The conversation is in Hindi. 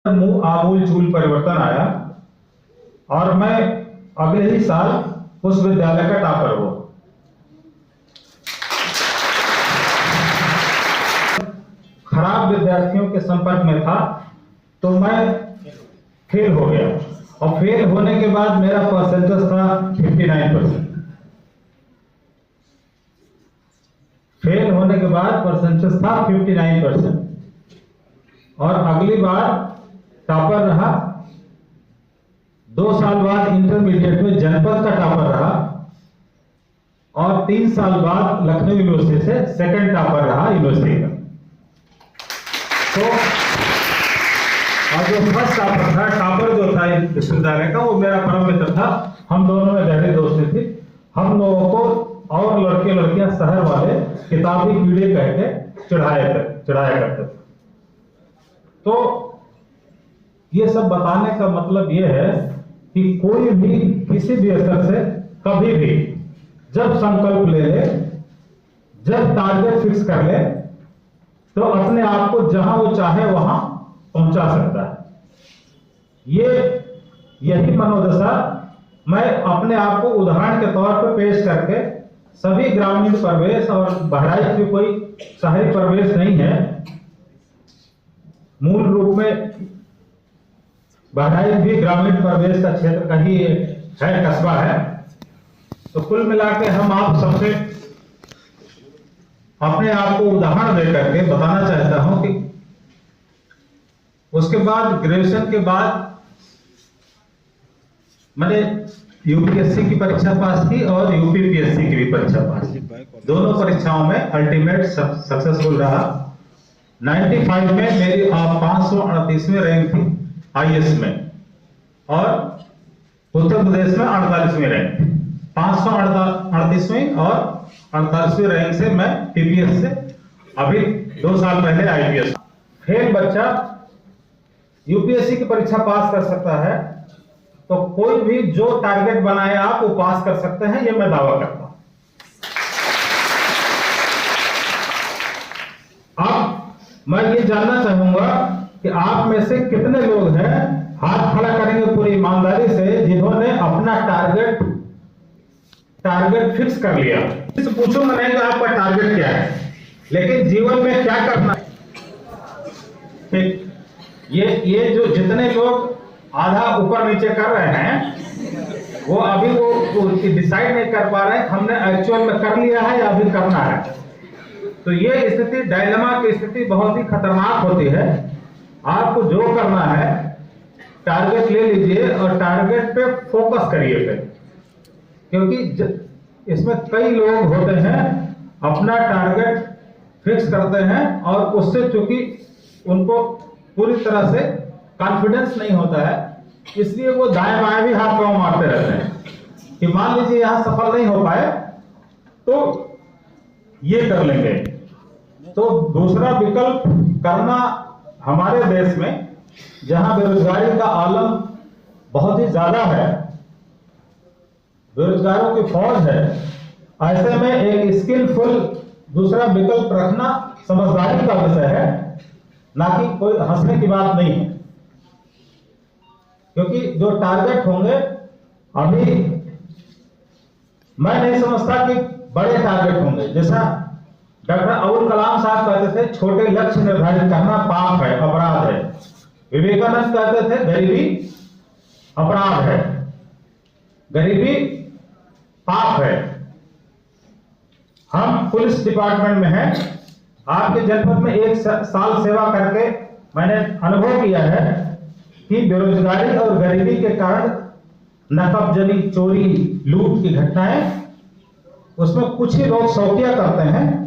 आमूल चूल परिवर्तन आया और मैं अगले ही साल उस विद्यालय का टॉपर हुआ। खराब विद्यार्थियों के संपर्क में था तो मैं फेल हो गया और फेल होने के बाद मेरा परसेंटेज था 59%। फेल होने के बाद परसेंटेज था 59% और अगली बार टॉपर रहा। 2 साल बाद इंटरमीडिएट में जनपद का टॉपर रहा और 3 साल बाद लखनऊ यूनिवर्सिटी से सेकंड टॉपर रहा यूनिवर्सिटी का। तो और जो फर्स्ट टॉपर था, टॉपर जो था विश्वविद्यालय का, वो मेरा परम मित्र था। हम दोनों में गहरी दोस्ती थी। हम लोगों को और लड़के लड़कियां शहर वाले किताबी कीड़े कह के चढ़ाया करते थे। तो ये सब बताने का मतलब ये है कि कोई भी किसी भी स्तर से कभी भी जब संकल्प ले ले, जब टारगेट फिक्स कर ले, तो अपने आप को जहां वो चाहे वहां पहुंचा सकता है। यही मनोदशा मैं अपने आप को उदाहरण के तौर पर पेश करके सभी ग्रामीण परिवेश, और बहराइच भी कोई शहरी परिवेश नहीं है, मूल रूप में बहराइच भी ग्रामीण परिवेश का क्षेत्र का ही है, कस्बा है। तो कुल मिला के हम आप सबसे अपने आप को उदाहरण दे करके बताना चाहता हूं कि उसके बाद ग्रेजुएशन के बाद मैंने यूपीएससी की परीक्षा पास की और यूपीपीएससी की भी परीक्षा पास की। दोनों परीक्षाओं में अल्टीमेट सक्सेसफुल रहा। 95 में मेरी 538वीं रैंक थी आईएएस में और उत्तर प्रदेश में 48वीं रैंक थी। 538वीं और 48वीं रैंक से मैं टीपीएस से अभी 2 साल पहले आईपीएस। फेल बच्चा यूपीएससी की परीक्षा पास कर सकता है, तो कोई भी जो टारगेट बनाए आप वो पास कर सकते हैं, ये मैं दावा करता हूं। अब मैं ये जानना चाहूंगा कि आप में से कितने लोग हैं, हाथ खड़ा करेंगे पूरी ईमानदारी से, जिन्होंने अपना टारगेट फिक्स कर लिया। इससे पूछूंगा नहीं कि आपका टारगेट क्या है, लेकिन जीवन में क्या करना है। ठीक, ये जो जितने लोग आधा ऊपर नीचे कर रहे हैं, वो अभी वो डिसाइड नहीं कर पा रहे हैं हमने एक्चुअल में कर लिया है या अभी करना है। तो ये स्थिति, डायलेमा की स्थिति बहुत ही खतरनाक होती है। आपको जो करना है, टारगेट ले लीजिए और टारगेट पे फोकस करिए फिर, क्योंकि इसमें कई लोग होते हैं अपना टारगेट फिक्स करते हैं और उससे चूंकि उनको पूरी तरह से कॉन्फिडेंस नहीं होता है, इसलिए वो दाएं बाएं भी हाथ पांव मारते रहते हैं कि मान लीजिए यहां सफल नहीं हो पाए तो ये कर लेंगे। तो दूसरा विकल्प करना, हमारे देश में जहां बेरोजगारी का आलम बहुत ही ज्यादा है, बेरोजगारों की फौज है, ऐसे में एक स्किलफुल दूसरा विकल्प रखना समझदारी का विषय है, ना कि कोई हंसने की बात नहीं है। क्योंकि जो टारगेट होंगे, अभी मैं नहीं समझता कि बड़े टारगेट होंगे। जैसा डॉक्टर अब्दुल कलाम साहब कहते थे, छोटे लक्ष्य निर्धारित करना पाप है, अपराध है। विवेकानंद कहते थे, गरीबी अपराध है, गरीबी पाप है। हम पुलिस डिपार्टमेंट में हैं। आपके जनपद में 1 साल सेवा करके मैंने अनुभव किया है कि बेरोजगारी और गरीबी के कारण नकबजनी, चोरी, लूट की घटनाएं, उसमें कुछ ही लोग शौकिया करते हैं